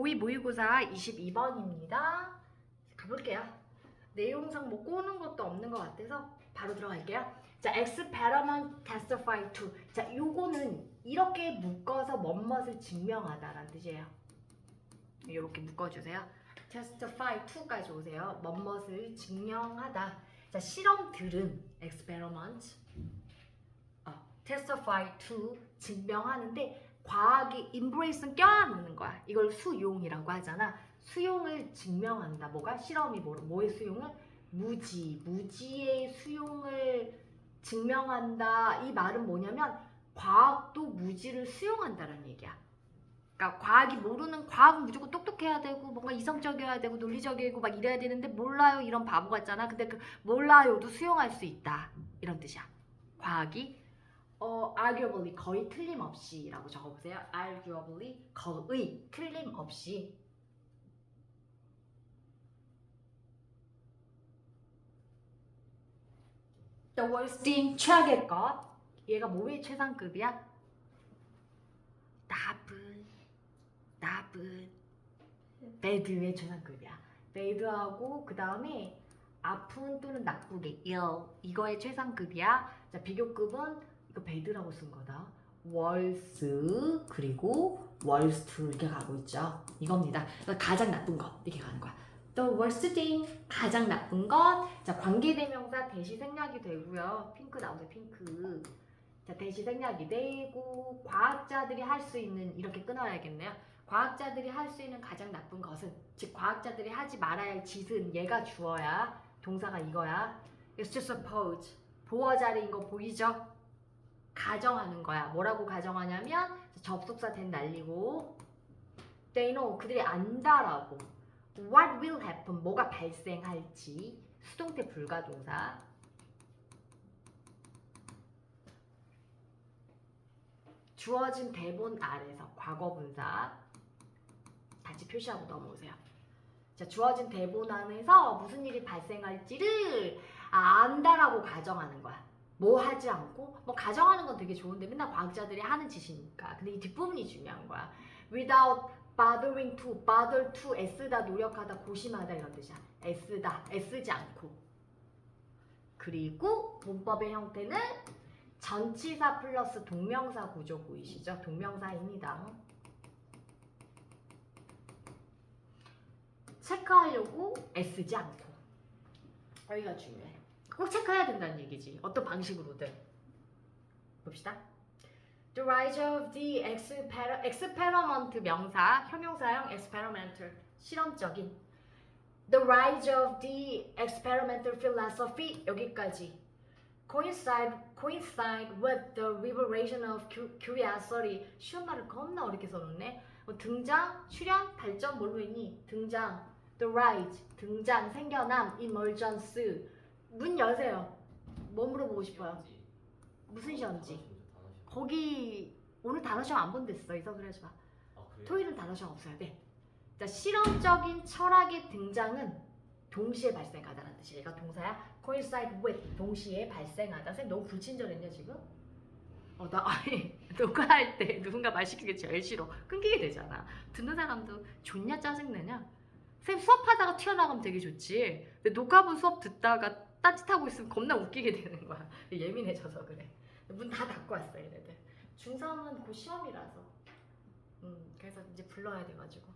고2 모의고사 22번입니다. 가볼게요. 내용상 뭐 꼬는 것도 없는 것 같아서 바로 들어갈게요. 자, experiment testify to. 자, 요거는 이렇게 묶어서 뭐뭇을 증명하다라는 뜻이에요. 이렇게 묶어주세요. testify to까지 오세요. 뭐뭇을 증명하다. 자, 실험들은 experiment, testify to 증명하는데 과학이 embrace는 껴안는 거야. 이걸 수용이라고 하잖아. 수용을 증명한다. 뭐가? 실험이 뭐의 수용을? 무지의 수용을 증명한다. 이 말은 뭐냐면 과학도 무지를 수용한다는 얘기야. 그러니까 과학이 모르는, 과학은 무조건 똑똑해야 되고 뭔가 이성적이어야 되고 논리적이고 막 이래야 되는데 몰라요 이런 바보 같잖아. 근데 그 몰라요도 수용할 수 있다 이런 뜻이야. 과학이 arguably 거의 틀림없이 라고 적어보세요. arguably 거의 틀림없이 the worst thing 최악의 것. 얘가 뭐의 최상급이야? 나쁜 bad의 최상급이야. bad하고 그 다음에 아픈 또는 나쁘게 ill 이거의 최상급이야. 자, 비교급은 이거 bad라고 쓴 거다. worse 그리고 worst 이렇게 가고 있죠. 이겁니다. 가장 나쁜 것 이렇게 가는 거야. The worst thing 가장 나쁜 것. 자, 관계대명사 대시 생략이 되고요. 핑크 나오세요. 핑크. 자, 대시 생략이 되고 과학자들이 할 수 있는 이렇게 끊어야겠네요. 과학자들이 할 수 있는 가장 나쁜 것은, 즉 과학자들이 하지 말아야 할 짓은 얘가 주어야 동사가 이거야. It's to suppose. 보어 자리인 거 보이죠? 가정하는 거야. 뭐라고 가정하냐면 접속사 된 날리고 they know 그들이 안다라고. What will happen 뭐가 발생할지 수동태 불가동사. 주어진 대본 아래서 과거분사 같이 표시하고 넘어오세요. 자, 주어진 대본 안에서 무슨 일이 발생할지를 안다라고 가정하는 거야. 뭐 하지 않고 뭐 가정하는 건 되게 좋은데 맨날 과학자들이 하는 짓이니까. 근데 이 뒷부분이 중요한 거야. Without bothering to, bother to, 애쓰다, 노력하다, 고심하다 이런 뜻이야. 애쓰다, 애쓰지 않고. 그리고 문법의 형태는 전치사 플러스 동명사 구조 보이시죠? 동명사입니다. 체크하려고 애쓰지 않고. 여기가 중요해. 꼭 체크해야 된다는 얘기지. 어떤 방식으로든. 봅시다. The rise of the experiment 명사, 형용사형 experimental, 실험적인. The rise of the experimental philosophy 여기까지. coincide with the liberation of curiosity. 쉬운 말을 겁나 어렵게 써놓네. 등장, 출현, 발전 뭘로 했니? 등장, the rise, 등장, 생겨남, emergence. 문 여세요. 뭐 물어보고 싶어요? 무슨 시험지? 거기 오늘 단어 시험 안 본댔어. 이석을 하지 마. 토요일은 단어 시험 없어야 돼. 자, 실험적인 철학의 등장은 동시에 발생하다는 뜻이야. 얘가 동사야. coincide with 동시에 발생하다. 선생님 너무 불친절했냐 지금? 나 아니 녹화할 때 누군가 말 시키는 게 제일 싫어. 끊기게 되잖아. 듣는 사람도 좋냐 짜증내냐? 선생님 수업하다가 튀어나가면 되게 좋지. 근데 녹화본 수업 듣다가 딴짓하고 있으면 겁나 웃기게 되는 거야. 예민해져서 그래. 문 다 닫고 왔어 얘네들. 중3은 곧 시험이라서. 그래서 이제 불러야 돼가지고.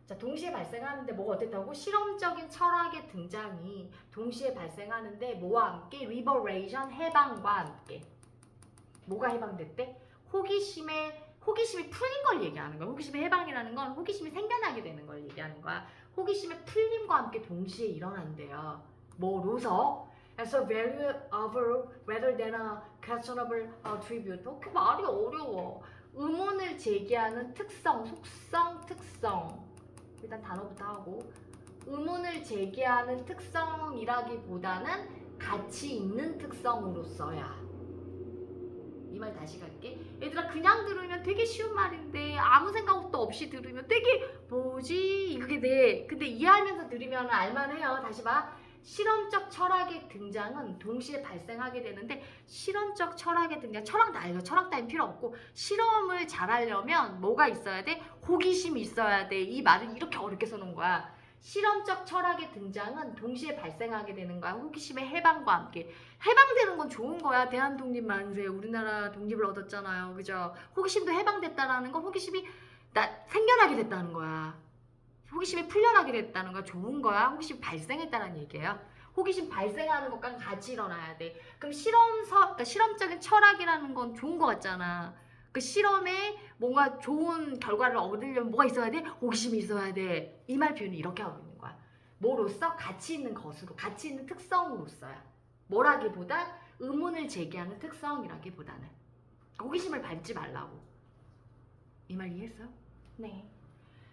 자, 동시에 발생하는데 뭐가 어땠다고? 실험적인 철학의 등장이 동시에 발생하는데 뭐와 함께? liberation, 해방과 함께. 뭐가 해방됐대? 호기심이 풀린 걸 얘기하는 거야. 호기심의 해방이라는 건 호기심이 생겨나게 되는 걸 얘기하는 거야. 호기심의 풀림과 함께 동시에 일어난대요. 뭐로서? As a value of rather than a questionable attribute. 그 말이 어려워. 의문을 제기하는 특성, 속성, 특성. 일단 단어부터 하고. 의문을 제기하는 특성이라기보다는 가치 있는 특성으로서야. 이 말 다시 갈게. 얘들아, 그냥 들으면 되게 쉬운 말인데 아무 생각도 없이 들으면 되게 뭐지? 이게 돼. 근데 이해하면서 들으면 알만해요. 다시 봐. 실험적 철학의 등장은 동시에 발생하게 되는데 실험적 철학의 등장, 철학 나이가 철학 따윈 필요 없고 실험을 잘하려면 뭐가 있어야 돼? 호기심이 있어야 돼. 이 말을 이렇게 어렵게 써놓은 거야. 실험적 철학의 등장은 동시에 발생하게 되는 거야. 호기심의 해방과 함께. 해방되는 건 좋은 거야. 대한독립 만세, 우리나라 독립을 얻었잖아요. 그죠? 호기심도 해방됐다라는 건 호기심이 생겨나게 됐다는 거야. 호기심이 풀려나게 됐다는 거야. 좋은 거야. 호기심 발생했다는 얘기예요. 호기심 발생하는 것과 같이 일어나야 돼. 그럼 그러니까 실험적인 철학이라는 건 좋은 거 같잖아. 그 실험에 뭔가 좋은 결과를 얻으려면 뭐가 있어야 돼? 호기심이 있어야 돼. 이 말 표현을 이렇게 하고 있는 거야. 뭐로써? 가치 있는 것으로, 가치 있는 특성으로써야. 뭐라기보다 의문을 제기하는 특성이라기보다는. 호기심을 밟지 말라고. 이 말 이해했어요? 네.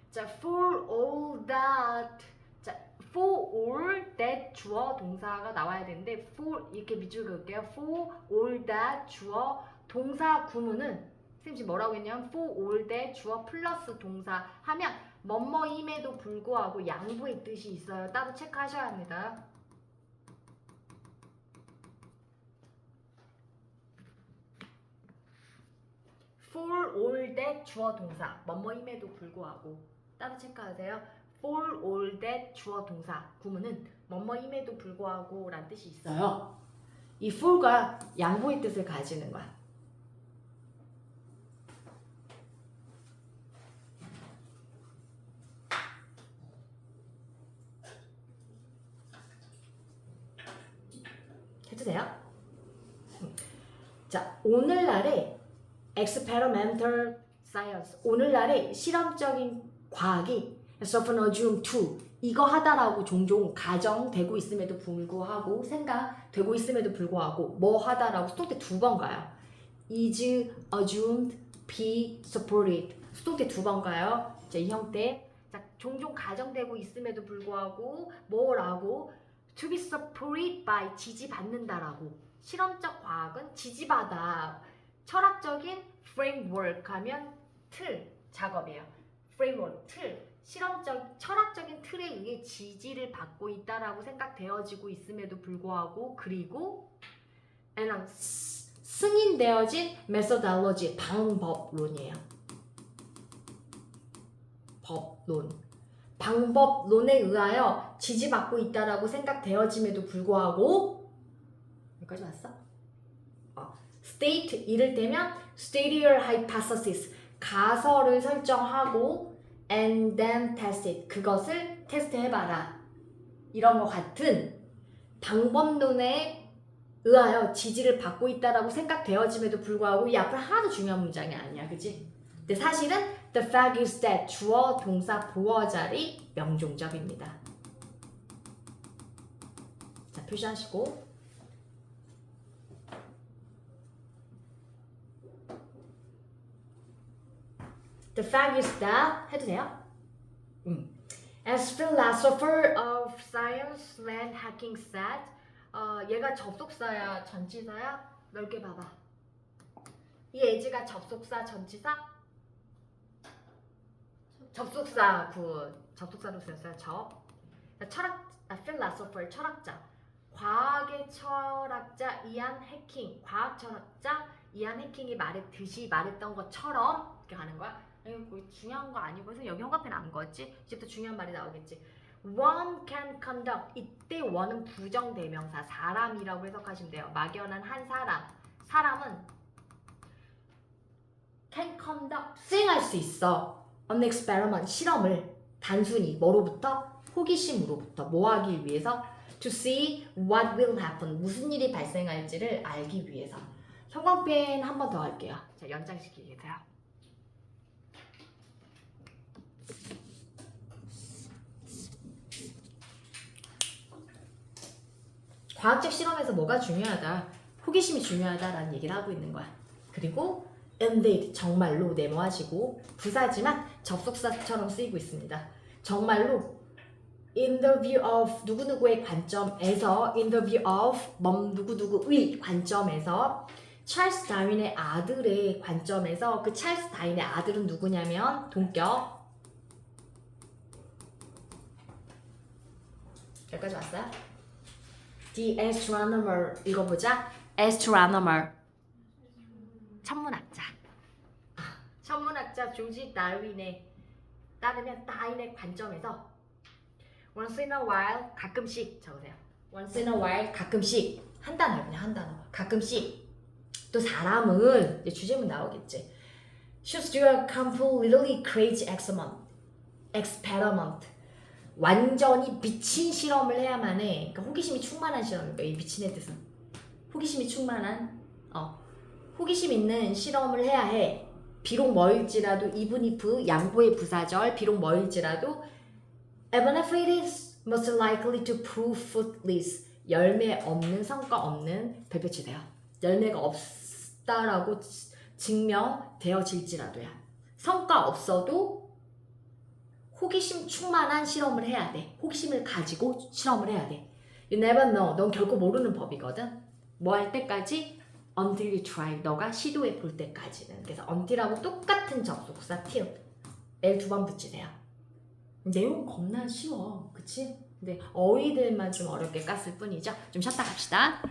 자, for all that. 자, for all that 주어 동사가 나와야 되는데 for 이렇게 밑줄 그을게요. for all that 주어 동사 구문은 선생님 지금 뭐라고 했냐면 for all that 주어 플러스 동사 하면 뭐뭐임에도 불구하고 양보의 뜻이 있어요. 따로 체크하셔야 합니다. for all that 주어 동사 뭐뭐임에도 불구하고 따로 체크하세요. for all that 주어 동사 구문은 뭐뭐임에도 불구하고 라는 뜻이 있어요. 이 for가 양보의 뜻을 가지는 거야. 해도 돼요? 자, 오늘날의 experimental science, 오늘날의 실험적인 과학이 Sophonogium 2 이거 하다라고 종종 가정되고 있음에도 불구하고 생각되고 있음에도 불구하고 뭐 하다라고 수동태 2번 가요. is assumed, be supported 수동태 2번 가요. 자, 이 형태. 자, 종종 가정되고 있음에도 불구하고 뭐라고? to be supported by 지지받는다라고. 실험적 과학은 지지받아. 철학적인 framework 하면 틀 작업이에요. framework 틀. 철학적인 틀에 의해 지지를 받고 있다라고 생각되어지고 있음에도 불구하고 그리고 승인되어진 methodology 방법론이에요. 법론. 방법론에 의하여 지지받고 있다라고 생각되어짐에도 불구하고 여기까지 왔어? state 이를테면 state your hypothesis 가설을 설정하고 and then test it 그것을 테스트해봐라 이런 것 같은 방법론에 의하여 지지를 받고 있다라고 생각되어짐에도 불구하고 이 앞은 하나도 중요한 문장이 아니야, 그치? 근데 사실은 the fact is that 주어 동사 보어 자리 명종적입니다. 자, 표시하시고 the fact is that 해도 돼요? As philosopher of science Len Hacking said 얘가 접속사야 전치사야? 넓게 봐봐. 이 as가 접속사 전치사? 접속사 굿. 접속사로 쓰였어요. philosopher 철학자. 과학의 철학자 이안 해킹. 과학 철학자 이안 해킹이 말했던 것처럼 이렇게 가는 거야. 이거 중요한 거 아니고 그래서 여기 형광펜 안 거지? 이제부터 중요한 말이 나오겠지. One can conduct. 이때 one은 부정대명사 사람이라고 해석하시면 돼요. 막연한 한 사람. 사람은 can conduct 수행할 수 있어. an experiment 실험을 단순히 뭐로부터? 호기심으로부터 뭐 하기 위해서? to see what will happen 무슨 일이 발생할지를 알기 위해서. 형광펜 한 번 더 할게요. 자, 연장시키기 위해서요. 과학적 실험에서 뭐가 중요하다? 호기심이 중요하다라는 얘기를 하고 있는 거야. 그리고 indeed 정말로 네모하시고 부사지만 접속사처럼 쓰이고 있습니다. 정말로 in the view of 누구누구의 관점에서 in the view of 누구누구의 관점에서 찰스 다윈의 아들의 관점에서 그 찰스 다윈의 아들은 누구냐면 동격 여기까지 왔어요? The astronomer 읽어보자. astronomer 천문학자. 천문학자 조지 다윈에 따르면 다윈의 관점에서 once in a while 가끔씩 적으세요. once in a while 가끔씩 한 단어 그냥 한 단어 가끔씩 또 사람은 이제 주제문 나오겠지. Should do a completely crazy experiment. 완전히 미친 실험을 해야만 해. 그러니까 호기심이 충만한 실험이니까 이 미친의 뜻은 호기심이 충만한 호기심 있는 실험을 해야 해. 비록 뭐일지라도 even if 양보의 부사절 비록 뭐일지라도 even if it is most likely to prove fruitless 열매 없는 성과 없는 별표 치세요. 열매가 없다라고 증명되어질지라도야. 성과 없어도 호기심 충만한 실험을 해야 돼. 호기심을 가지고 실험을 해야 돼. You never know. 넌 결코 모르는 법이거든. 뭐 할 때까지? Until you try. 너가 시도해 볼 때까지는. 그래서 until하고 똑같은 접속사 till. L 2번 붙이세요. 내용 겁나 쉬워. 그치? 근데 어휘들만 좀 어렵게 깠을 뿐이죠. 좀 쉬었다 갑시다.